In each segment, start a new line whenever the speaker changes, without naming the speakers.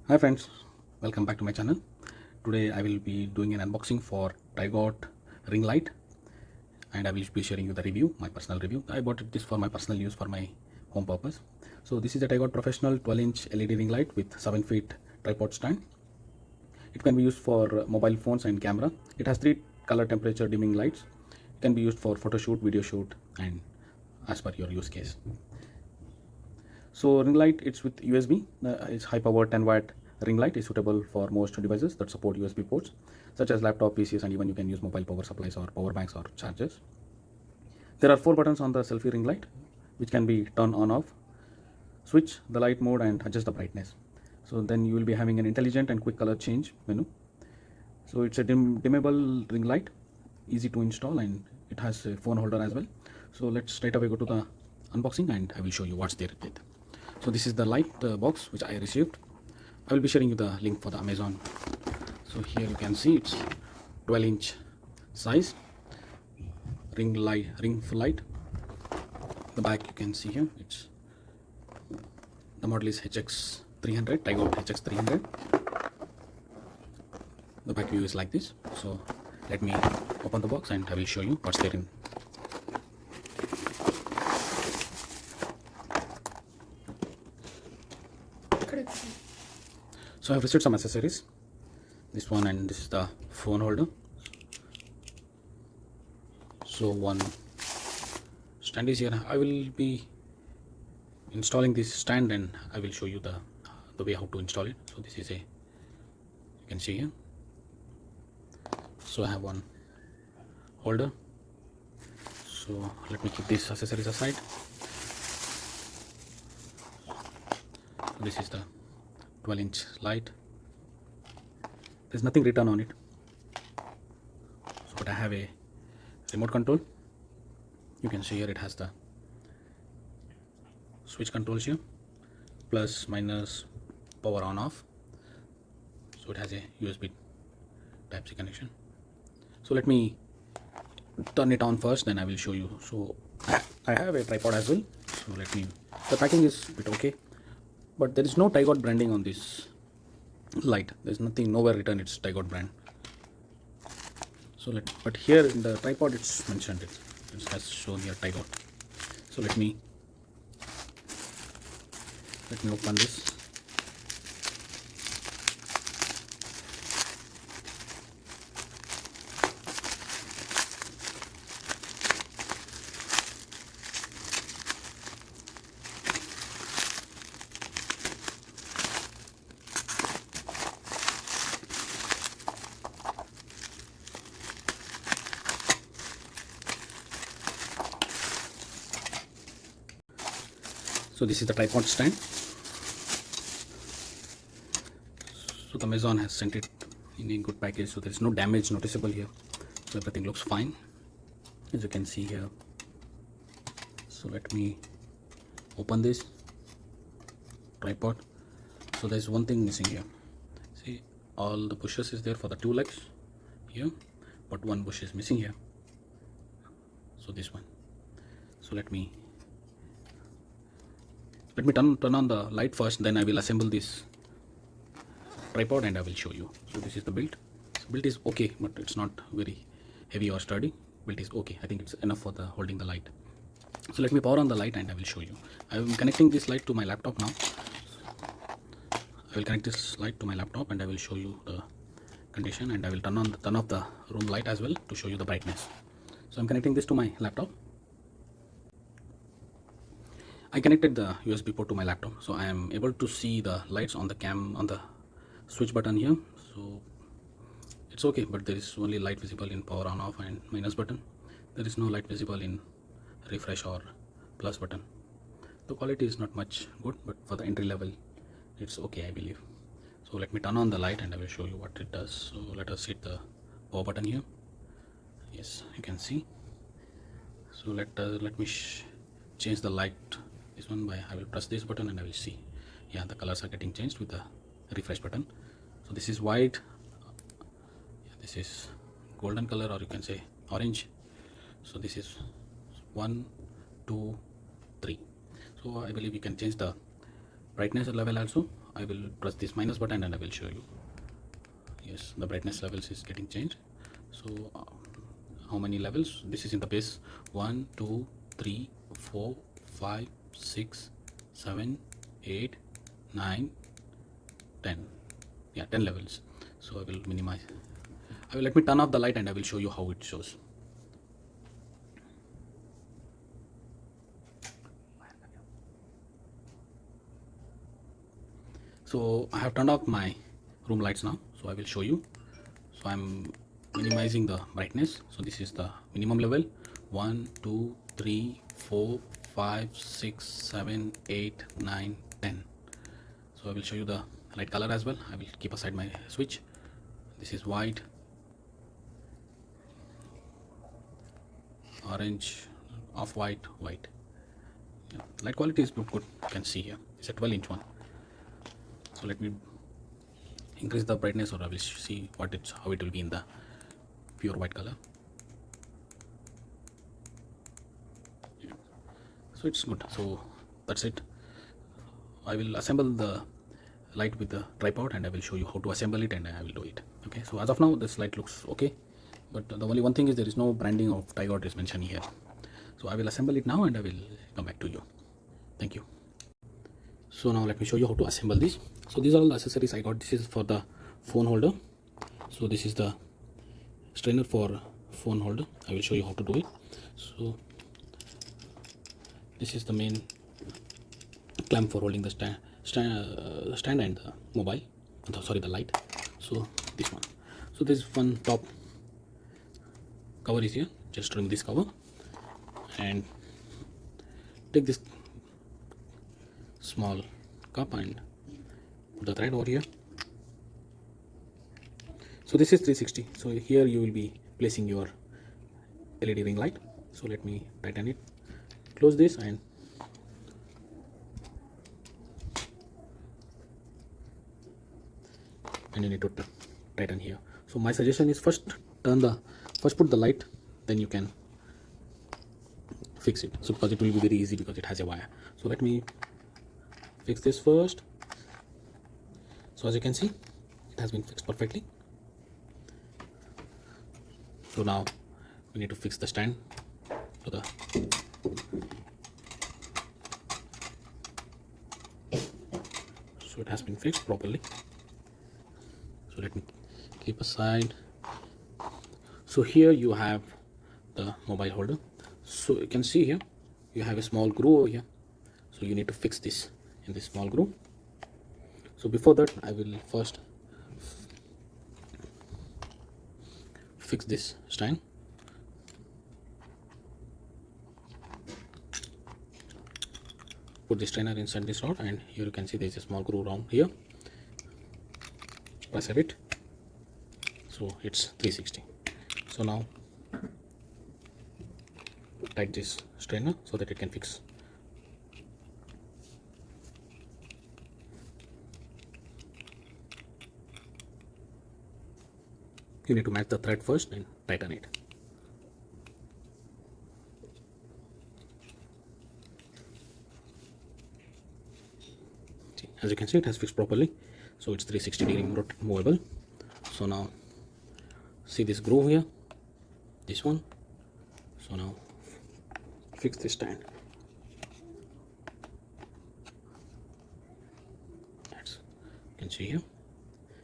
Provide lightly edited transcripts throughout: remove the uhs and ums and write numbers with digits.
Hi friends, welcome back to my channel. Today I will be doing an unboxing for Tygot ring light and I will be sharing you the review, my personal review. I bought this for my personal use for my home purpose. So this is a Tygot Professional 12-inch LED ring light with 7 feet tripod stand. It can be used for mobile phones and camera. It has 3 color temperature dimming lights. It can be used for photo shoot, video shoot and as per your use case. So ring light, it's with USB. It's high power 10 watt ring light is suitable for most devices that support USB ports such as laptop, PCs, and even you can use mobile power supplies or power banks or chargers. There are 4 buttons on the selfie ring light which can be turn on off, switch the light mode and adjust the brightness. So then you will be having an intelligent and quick color change menu. So it's a dimmable ring light, easy to install, and it has a phone holder as well. So let's straight away go to the unboxing and I will show you what's there with it. So this is the light box which I received. I will be sharing you the link for the Amazon. So here you can see it's 12-inch size ring full light. The back you can see here, it's the model is HX300, Tygot HX300. The back view is like this. So let me open the box and I will show you what's there in. So I have received some accessories, this one, and this is the phone holder. So one stand is here. I will be installing this stand and I will show you the way how to install it. So this is you can see here. So I have one holder. So let me keep these accessories aside. So this is the 12-inch light. There's nothing written on it, so but I have a remote control. You can see here it has the switch controls here, plus minus, power on off. So it has a USB Type-C connection. So let me turn it on first, then I will show you. So I have a tripod as well. So the packing is a bit okay, but there is no Tygot branding on this light. There's nothing, nowhere written it's Tygot brand. So but here in the tripod it's mentioned, it has shown here Tygot. So let me open this. So this is the tripod stand. So the Amazon has sent it in a good package, so there is no damage noticeable here. So everything looks fine, as you can see here. So let me open this tripod. So there's one thing missing here. See, all the bushes is there for the 2 legs here, but one bush is missing here. So this one. So let me turn on the light first, then I will assemble this tripod and I will show you. So this is the build. Build is okay, but it's not very heavy or sturdy. Build is okay. I think it's enough for the holding the light. So let me power on the light and I will show you. I am connecting this light to my laptop now. I will connect this light to my laptop and I will show you the condition, and I will turn off the room light as well to show you the brightness. So I'm connecting this to my laptop. I connected the USB port to my laptop, so I am able to see the lights on the switch button here. So it's okay, but there is only light visible in power on off and minus button. There is no light visible in refresh or plus button. The quality is not much good, but for the entry level it's okay, I believe. So let me turn on the light and I will show you what it does. So let us hit the power button here. Yes, you can see. So let me change the light. This one by I will press this button and I will see. Yeah, the colors are getting changed with the refresh button. So this is white. This is golden color, or you can say orange. So this is 1, 2, 3. So I believe you can change the brightness level also, I will press this minus button and I will show you. Yes, the brightness levels is getting changed. So how many levels? This is in the base 1 2 3 4 5 6 7 8 9 10. Yeah, 10 levels. So I will minimize. Let me turn off the light and I will show you how it shows. So I have turned off my room lights now, so I will show you. So I'm minimizing the brightness. So this is the minimum level 1 2 3 4 5 6 7 8 9 10. So I will show you the light color as well. I will keep aside my switch. This is white, orange, off-white, white. Yeah, light quality is good. You can see here it's a 12-inch one. So let me increase the brightness, or I will see how it will be in the pure white color. Yeah. So it's good. So that's it. I will assemble the light with the tripod and I will show you how to assemble it, and I will do it. Okay, so as of now this light looks okay, but the only one thing is there is no branding of Tygot is mentioned here. So I will assemble it now and I will come back to you. Thank you. So now let me show you how to assemble this. So these are all the accessories I got. This is for the phone holder. So this is the strainer for phone holder. I will show you how to do it. So this is the main clamp for holding the stand and the mobile, sorry, the light. So this one. So this one top cover is here. Just remove this cover and take this small cup and put the thread over here. So this is 360. So here you will be placing your LED ring light. So let me tighten it. Close this and you need to tighten here. So my suggestion is first put the light, then you can fix it. So because it will be very easy because it has a wire. So let me fix this first. So as you can see, it has been fixed perfectly. So now we need to fix the stand to the so it has been fixed properly. So let me keep aside. So here you have the mobile holder. So you can see here you have a small groove over here. So you need to fix this in this small groove. So before that I will first fix this stand. Put the strainer inside this rod, and here you can see there is a small groove around here. Press a bit, so it's 360. So now tight this strainer so that it can fix. You need to match the thread first and tighten it. See, as you can see, it has fixed properly. So it's 360-degree movable. So now see this groove here, this one. So now fix this stand. That's, you can see here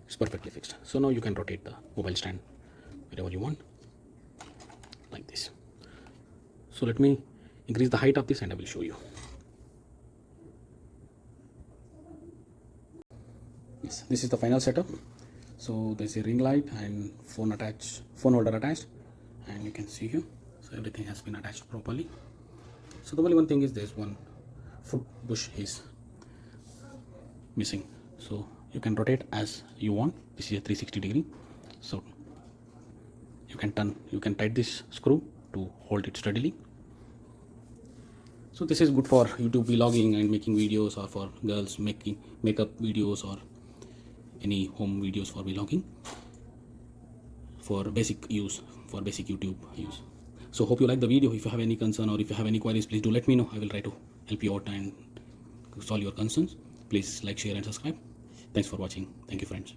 it's perfectly fixed. So now you can rotate the mobile stand wherever you want, like this. So let me increase the height of this and I will show you. Yes, this is the final setup. So there's a ring light and phone holder attached, and you can see here. So everything has been attached properly. So the only one thing is there's one foot bush is missing. So you can rotate as you want. This is a 360-degree. So you can tighten this screw to hold it steadily. So this is good for YouTube vlogging and making videos, or for girls making makeup videos, or any home videos for vlogging, for basic YouTube use. So hope you like the video. If you have any concern or if you have any queries, please do let me know. I will try to help you out and solve your concerns. Please like, share and subscribe. Thanks for watching. Thank you, friends.